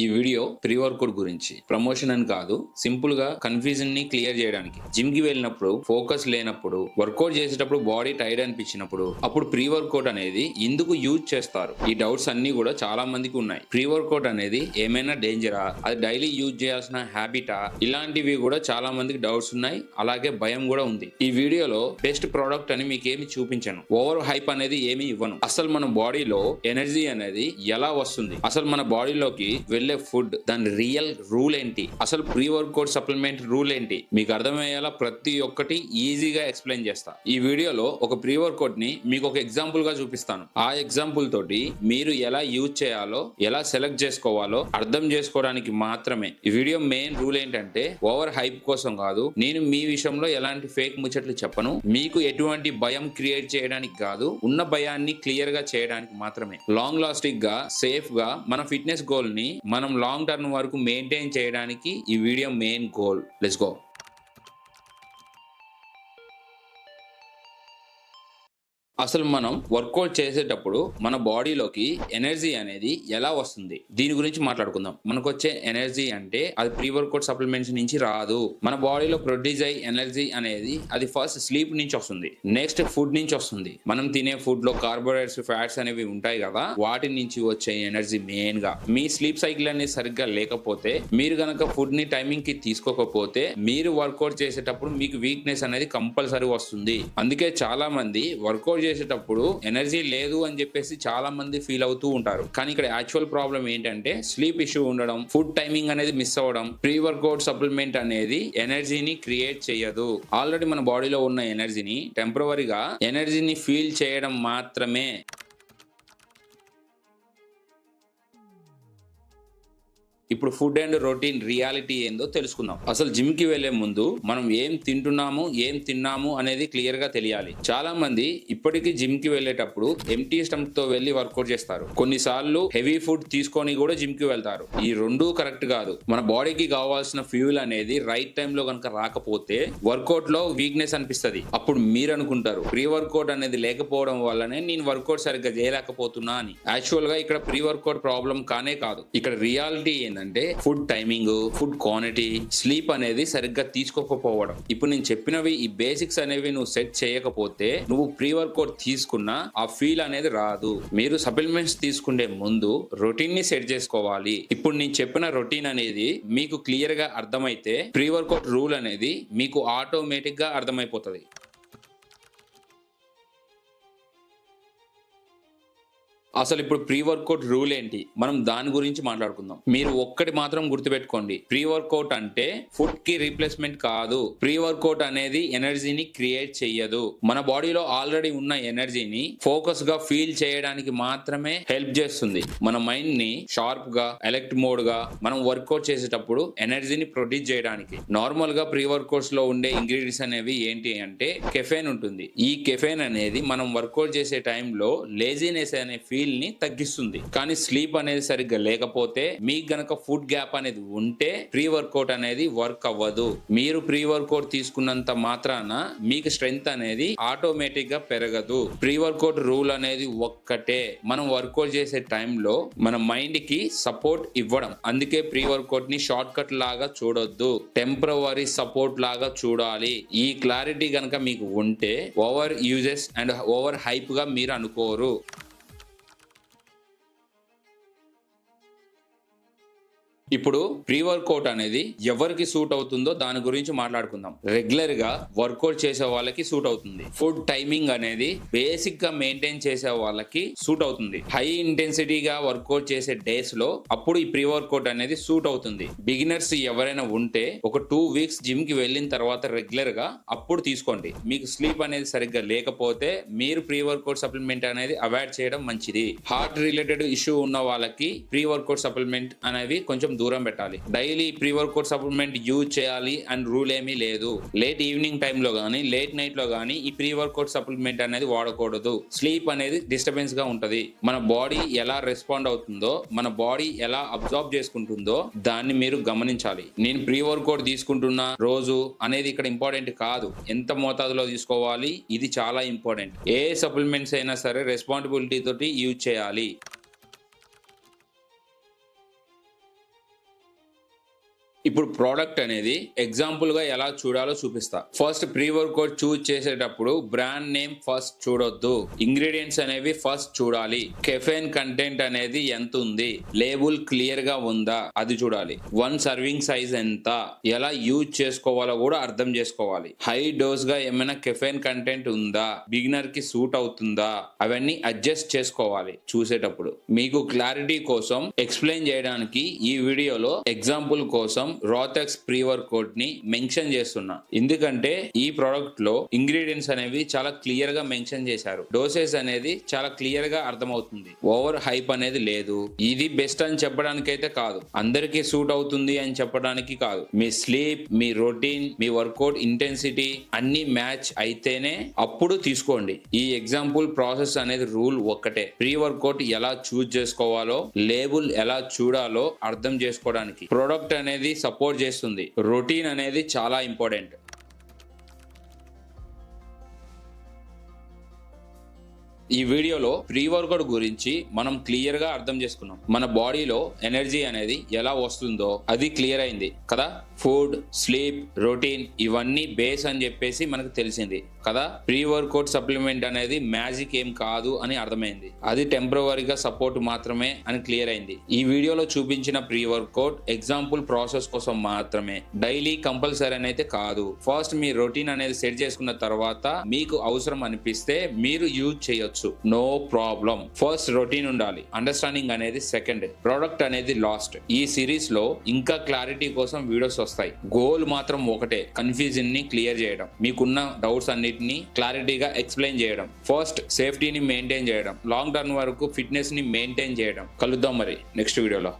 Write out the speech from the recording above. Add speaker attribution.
Speaker 1: ఈ video pre workout గురించి promotion అని కాదు, సింపుల్ గా కన్ఫ్యూజన్ ని క్లియర్ చేయడానికి. జిమ్ కి వెళ్ళినప్పుడు ఫోకస్ లేనప్పుడు, వర్కౌట్ చేసేటప్పుడు బాడీ టైర్డ్ అనిపించినప్పుడు అప్పుడు ప్రీ వర్కౌట్ అనేది ఎందుకు యూజ్ చేస్తారు? ఈ డౌట్స్ అన్ని కూడా చాలా మందికి ఉన్నాయి. ప్రీ వర్కౌట్ అనేది ఏమైనా డేంజరా, అది డైలీ యూజ్ చేయాల్సిన హ్యాబిటా, ఇలాంటివి కూడా చాలా మందికి డౌట్స్ ఉన్నాయి. అలాగే భయం కూడా ఉంది. ఈ వీడియోలో బెస్ట్ ప్రోడక్ట్ అని మీకు ఏమి చూపించను, ఓవర్ హైప్ అనేది ఏమి ఇవ్వను. అసలు మన బాడీలో ఎనర్జీ అనేది ఎలా వస్తుంది, అసలు మన బాడీలోకి వెళ్ళే ఫుడ్ దాని రియల్ రూల్ ఏంటి, అసలు ప్రీ వర్కౌట్ సప్లిమెంట్ రూల్ ఏంటి, మీకు అర్థమయ్యేలా ప్రతి ఒక్కటి ఈజీగా ఎక్స్ప్లెయిన్ చేస్తా. ఈ వీడియోలో ఒక ప్రీ వర్కౌట్ ని మీకు ఒక ఎగ్జాంపుల్ గా చూపిస్తాను. ఆ ఎగ్జాంపుల్ తోటి మీరు ఎలా యూజ్ చేయాలో, ఎలా సెలెక్ట్ చేసుకోవాలో అర్థం చేసుకోవడానికి మాత్రమే. ఈ వీడియో మెయిన్ రూల్ ఏంటంటే ఓవర్ హైప్ కోసం కాదు, నేను మీ విషయంలో ఎలాంటి ఫేక్ ముచ్చట్లు చెప్పను, మీకు ఎటువంటి భయం క్రియేట్ చేయడానికి కాదు, ఉన్న భయాన్ని క్లియర్ గా చేయడానికి మాత్రమే. లాంగ్ లాస్టింగ్ గా, సేఫ్ గా మన ఫిట్నెస్ గోల్ ని మనం లాంగ్ టర్మ్ వరకు మెయింటైన్ చేయడానికి ఈ video main goal. Let's go. అసలు మనం వర్కౌట్ చేసేటప్పుడు మన బాడీలోకి ఎనర్జీ అనేది ఎలా వస్తుంది, దీని గురించి మాట్లాడుకుందాం. మనకు వచ్చే ఎనర్జీ అంటే అది ప్రీ వర్కౌట్ సప్లిమెంట్స్ నుంచి రాదు. మన బాడీలో ప్రొడ్యూస్ అయ్యే ఎనర్జీ అనేది అది ఫస్ట్ స్లీప్ నుంచి వస్తుంది, నెక్స్ట్ ఫుడ్ నుంచి వస్తుంది. మనం తినే ఫుడ్ లో కార్బోహైడ్రేట్స్, ఫ్యాట్స్ అనేవి ఉంటాయి కదా, వాటి నుంచి వచ్చే ఎనర్జీ మెయిన్ గా. మీ స్లీప్ సైకిల్ అనేది సరిగ్గా లేకపోతే, మీరు గనక ఫుడ్ ని టైమింగ్ కి తీసుకోకపోతే, మీరు వర్కౌట్ చేసేటప్పుడు మీకు వీక్నెస్ అనేది కంపల్సరీ వస్తుంది. అందుకే చాలా మంది వర్కౌట్ చేసేటప్పుడు ఎనర్జీ లేదు అని చెప్పేసి చాలా మంది ఫీల్ అవుతూ ఉంటారు. కానీ ఇక్కడ యాక్చువల్ ప్రాబ్లం ఏంటంటే స్లీప్ ఇష్యూ ఉండడం, ఫుడ్ టైమింగ్ అనేది మిస్ అవ్వడం. ప్రీ వర్కౌట్ సప్లిమెంట్ అనేది ఎనర్జీని క్రియేట్ చేయదు. ఆల్రెడీ మన బాడీలో ఉన్న ఎనర్జీని టెంపరవరీగా ఎనర్జీని ఫీల్ చేయడం మాత్రమే. ఇప్పుడు ఫుడ్ అండ్ రొటీన్ రియాలిటీ ఏందో తెలుసుకుందాం. అసలు జిమ్ కి వెళ్లే ముందు మనం ఏం తింటున్నాము, ఏం తిన్నాము అనేది క్లియర్ గా తెలియాలి. చాలా మంది ఇప్పటికీ జిమ్ కి వెళ్లేటప్పుడు ఎంటీ స్టమక్ తో వెళ్లి వర్కౌట్ చేస్తారు. కొన్నిసార్లు హెవీ ఫుడ్ తీసుకొని కూడా జిమ్ కి వెళ్తారు. ఈ రెండూ కరెక్ట్ కాదు. మన బాడీకి కావాల్సిన ఫ్యూల్ అనేది రైట్ టైం లో కనుక రాకపోతే వర్కౌట్ లో వీక్నెస్ అనిపిస్తుంది. అప్పుడు మీరు అనుకుంటారు ప్రీ వర్కౌట్ అనేది లేకపోవడం వల్లనే నేను వర్కౌట్ సరిగ్గా చేయలేకపోతున్నా అని. యాక్చువల్ గా ఇక్కడ ప్రీ వర్కౌట్ ప్రాబ్లం కానే కాదు. ఇక్కడ రియాలిటీ అంటే food timing, food quantity, sleep అనేది సరిగ్గా తీసుకోకపోవడం. ఇప్పుడు నేను చెప్పినవి ఈ బేసిక్స్ అనేవి నువ్వు సెట్ చేయకపోతే నువ్వు ప్రీ వర్కౌట్ తీసుకున్నా ఆ ఫీల్ అనేది రాదు. మీరు సప్లిమెంట్స్ తీసుకునే ముందు రొటీన్ ని సెట్ చేసుకోవాలి. ఇప్పుడు నేను చెప్పిన రొటీన్ అనేది మీకు క్లియర్ గా అర్థమైతే ప్రీ వర్కౌట్ రూల్ అనేది మీకు ఆటోమేటిక్ గా అర్థమైపోతుంది. అసలు ఇప్పుడు ప్రీ వర్కౌట్ రూల్ ఏంటి, మనం దాని గురించి మాట్లాడుకుందాం. మీరు ఒక్కటి మాత్రం గుర్తుపెట్టుకోండి, ప్రీ వర్కౌట్ అంటే ఫుడ్ కి రీప్లేస్మెంట్ కాదు. ప్రీ వర్కౌట్ అనేది ఎనర్జీని క్రియేట్ చెయ్యదు. మన బాడీలో ఆల్రెడీ ఉన్న ఎనర్జీని ఫోకస్ గా ఫీల్ చేయడానికి మాత్రమే హెల్ప్ చేస్తుంది. మన మైండ్ ని షార్ప్ గా, అలర్ట్ మోడ్ గా మనం వర్కౌట్ చేసేటప్పుడు ఎనర్జీని ప్రొడ్యూస్ చేయడానికి. నార్మల్ గా ప్రీ వర్కౌట్స్ లో ఉండే ఇంగ్రీడియంట్స్ అనేవి ఏంటి అంటే కెఫెన్ ఉంటుంది. ఈ కెఫెన్ అనేది మనం వర్కౌట్ చేసే టైంలో లేజీనెస్ అనే ఫీల్ ని తగ్గిస్తుంది. కానీ స్లీప్ అనేది సరిగ్గా లేకపోతే, మీకు గనక ఫుడ్ గ్యాప్ అనేది ఉంటే ప్రీ వర్కౌట్ అనేది వర్క్ అవ్వదు. మీరు ప్రీ వర్కౌట్ తీసుకున్నంత మాత్రాన మీకు స్ట్రెంగ్త్ అనేది ఆటోమేటిక్ గా పెరగదు. ప్రీ వర్కౌట్ రూల్ అనేది ఒక్కటే, మనం వర్కౌట్ చేసే టైంలో మన మైండ్ కి సపోర్ట్ ఇవ్వడం. అందుకే ప్రీ వర్కౌట్ ని షార్ట్ కట్ లాగా చూడొద్దు, టెంపరవరీ సపోర్ట్ లాగా చూడాలి. ఈ క్లారిటీ గనక మీకు ఉంటే over uses and over hype గా మీరు అనుకోరు. ఇప్పుడు ప్రీ వర్కౌట్ అనేది ఎవరికి సూట్ అవుతుందో దాని గురించి మాట్లాడుకుందాం. రెగ్యులర్ గా వర్కౌట్ చేసే వాళ్ళకి సూట్ అవుతుంది. ఫుడ్ టైమింగ్ అనేది బేసిక్ గా మెయింటైన్ చేసే వాళ్ళకి సూట్ అవుతుంది. హై ఇంటెన్సిటీగా వర్కౌట్ చేసే డేస్ లో అప్పుడు ఈ ప్రీ వర్కౌట్ అనేది సూట్ అవుతుంది. బిగినర్స్ ఎవరైనా ఉంటే ఒక 2 వీక్స్ జిమ్ కి వెళ్ళిన తర్వాత రెగ్యులర్ గా అప్పుడు తీసుకోండి. మీకు స్లీప్ అనేది సరిగ్గా లేకపోతే మీరు ప్రీ వర్కౌట్ సప్లిమెంట్ అనేది అవాయిడ్ చేయడం మంచిది. హార్ట్ రిలేటెడ్ ఇష్యూ ఉన్న వాళ్ళకి ప్రీ వర్కౌట్ సప్లిమెంట్ అనేవి కొంచెం దూరం పెట్టాలి. Daily pre workout supplement use చేయాలి అండ్ రూల్ ఏమీ లేదు. లేట్ ఈవినింగ్ టైమ్ లో గానీ, లేట్ నైట్ లో గానీ ఈ ప్రీ వర్కౌట్ సప్లిమెంట్ అనేది వాడకూడదు. స్లీప్ అనేది డిస్టర్బెన్స్ గా ఉంటది. మన బాడీ ఎలా రెస్పాండ్ అవుతుందో, మన బాడీ ఎలా అబ్జార్బ్ చేసుకుంటుందో దాన్ని మీరు గమనించాలి. నేను ప్రీ వర్కౌట్ తీసుకుంటున్నా రోజు అనేది ఇక్కడ ఇంపార్టెంట్ కాదు, ఎంత మోతాదులో తీసుకోవాలి ఇది చాలా ఇంపార్టెంట్. ఏ సప్లిమెంట్స్ అయినా సరే రెస్పాన్సిబిలిటీ తోటి యూజ్ చేయాలి. ఇప్పుడు ప్రోడక్ట్ అనేది ఎగ్జాంపుల్ గా ఎలా చూడాలో చూపిస్తా. ఫస్ట్ ప్రీ వర్కౌట్ చూస్ చేసేటప్పుడు బ్రాండ్ నేమ్ ఫస్ట్ చూడొద్దు, ఇంగ్రీడియంట్స్ అనేవి ఫస్ట్ చూడాలి, కెఫెన్ కంటెంట్ అనేది ఎంత ఉంది, లేబుల్ క్లియర్ గా ఉందా అది చూడాలి, 1 సర్వింగ్ సైజ్ ఎంత, ఎలా యూజ్ చేసుకోవాలో కూడా అర్థం చేసుకోవాలి, హై డోస్ గా ఏమైనా కెఫెన్ కంటెంట్ ఉందా, బిగినర్ కి సూట్ అవుతుందా, అవన్నీ అడ్జస్ట్ చేసుకోవాలి చూసేటప్పుడు. మీకు క్లారిటీ కోసం ఎక్స్ప్లెయిన్ చేయడానికి ఈ వీడియోలో ఎగ్జాంపుల్ కోసం రాథెక్స్ ప్రీ వర్కౌట్ ని మెన్షన్ చేస్తున్నా. ఎందుకంటే ఈ ప్రోడక్ట్ లో ఇంగ్రీడియంట్స్ అనేవి చాలా క్లియర్ గా మెన్షన్ చేశారు, డోసెస్ అనేది చాలా క్లియర్ గా అర్థమవుతుంది, ఓవర్ హైప్ అనేది లేదు. ఇది బెస్ట్ అని చెప్పడానికి అయితే కాదు, అందరికీ సూట్ అవుతుంది అని చెప్పడానికి కాదు. మీ స్లీప్, మీ రొటీన్, మీ వర్కౌట్ ఇంటెన్సిటీ అన్ని మ్యాచ్ అయితేనే అప్పుడు తీసుకోండి. ఈ ఎగ్జాంపుల్ ప్రాసెస్ అనేది రూల్ ఒక్కటే, ప్రీ వర్కౌట్ ఎలా చూజ్ చేసుకోవాలో, లేబుల్ ఎలా చూడాలో అర్థం చేసుకోవడానికి. ప్రోడక్ట్ అనేది సపోర్ట్ చేస్తుంది, రొటీన్ అనేది చాలా ఇంపార్టెంట్. ఈ వీడియోలో ప్రీ వర్కౌట్ గురించి మనం క్లియర్ గా అర్థం చేసుకున్నాం. మన బాడీలో ఎనర్జీ అనేది ఎలా వస్తుందో అది క్లియర్ అయింది కదా. ఫుడ్, స్లీప్, రొటీన్ ఇవన్నీ బేస్ అని చెప్పేసి మనకు తెలిసింది కదా. ప్రీ వర్కౌట్ సప్లిమెంట్ అనేది మ్యాజిక్ ఏం కాదు అని అర్థమైంది, అది టెంపరవరీగా సపోర్ట్ మాత్రమే అని క్లియర్ అయింది. ఈ వీడియోలో చూపించిన ప్రీ వర్కౌట్ ఎగ్జాంపుల్ ప్రాసెస్ కోసం మాత్రమే, డైలీ కంపల్సరీ అయితే కాదు. ఫస్ట్ మీ రొటీన్ అనేది సెట్ చేసుకున్న తర్వాత మీకు అవసరం అనిపిస్తే మీరు యూజ్ చేయొచ్చు, నో ప్రాబ్లం. ఫస్ట్ రొటీన్ ఉండాలి, అండర్స్టాండింగ్ అనేది సెకండ్, ప్రోడక్ట్ అనేది లాస్ట్. ఈ సిరీస్ లో ఇంకా క్లారిటీ కోసం వీడియోస్ వస్తాయి. గోల్ మాత్రం ఒకటే, కన్ఫ్యూజన్ ని క్లియర్ చేయడం, మీకున్న డౌట్స్ అన్నిటిని క్లారిటీగా ఎక్స్ప్లెయిన్ చేయడం, ఫస్ట్ సేఫ్టీని మెయింటైన్ చేయడం, లాంగ్ టర్మ్ వరకు ఫిట్నెస్ ని మెయింటైన్ చేయడం. కలుద్దాం మరి నెక్స్ట్ వీడియోలో.